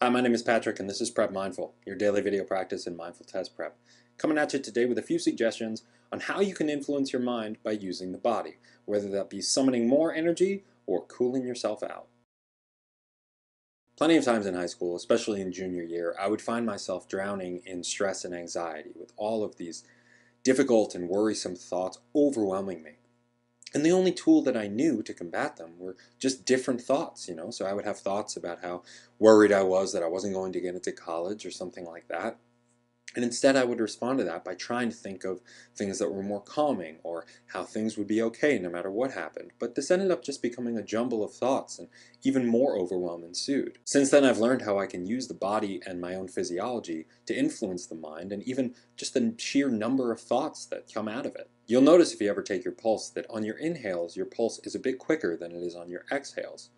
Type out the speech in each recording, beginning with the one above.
Hi, my name is Patrick, and this is Prep Mindful, your daily video practice in mindful test prep. Coming at you today with a few suggestions on how you can influence your mind by using the body, whether that be summoning more energy or cooling yourself out. Plenty of times in high school, especially in junior year, I would find myself drowning in stress and anxiety with all of these difficult and worrisome thoughts overwhelming me. And the only tool that I knew to combat them were just different thoughts. So I would have thoughts about how worried I was that I wasn't going to get into college or something like that. And instead, I would respond to that by trying to think of things that were more calming or how things would be okay no matter what happened. But this ended up just becoming a jumble of thoughts, and even more overwhelm ensued. Since then, I've learned how I can use the body and my own physiology to influence the mind and even just the sheer number of thoughts that come out of it. You'll notice if you ever take your pulse that on your inhales, your pulse is a bit quicker than it is on your exhales.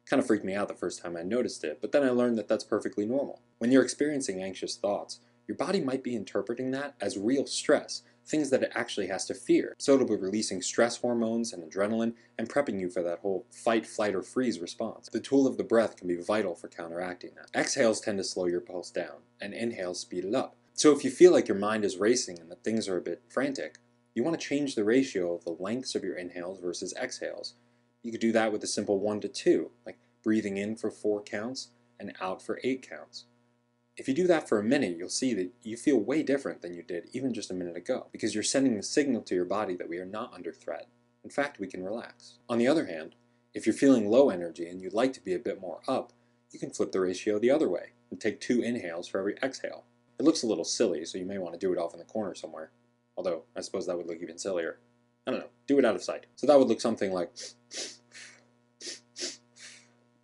Kind of freaked me out the first time I noticed it, but then I learned that that's perfectly normal. When you're experiencing anxious thoughts, your body might be interpreting that as real stress, things that it actually has to fear. So it'll be releasing stress hormones and adrenaline and prepping you for that whole fight, flight, or freeze response. The tool of the breath can be vital for counteracting that. Exhales tend to slow your pulse down, and inhales speed it up. So if you feel like your mind is racing and that things are a bit frantic, you want to change the ratio of the lengths of your inhales versus exhales. You could do that with a simple 1 to 2, like breathing in for 4 counts and out for 8 counts. If you do that for a minute, you'll see that you feel way different than you did even just a minute ago, because you're sending the signal to your body that we are not under threat. In fact, we can relax. On the other hand, if you're feeling low energy and you'd like to be a bit more up, you can flip the ratio the other way and take 2 inhales for every exhale. It looks a little silly, so you may want to do it off in the corner somewhere. Although, I suppose that would look even sillier. I don't know, do it out of sight. So that would look something like,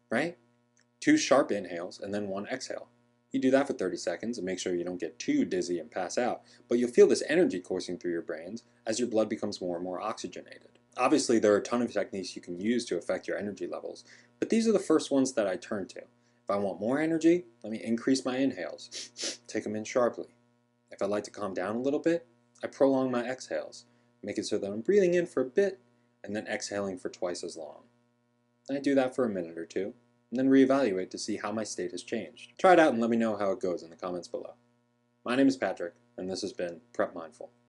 right? 2 sharp inhales and then 1 exhale. You do that for 30 seconds and make sure you don't get too dizzy and pass out, but you'll feel this energy coursing through your brains as your blood becomes more and more oxygenated. Obviously, there are a ton of techniques you can use to affect your energy levels, but these are the first ones that I turn to. If I want more energy, let me increase my inhales, take them in sharply. If I'd like to calm down a little bit, I prolong my exhales, make it so that I'm breathing in for a bit and then exhaling for twice as long. I do that for a minute or two, and then reevaluate to see how my state has changed. Try it out and let me know how it goes in the comments below. My name is Patrick, and this has been Prep Mindful.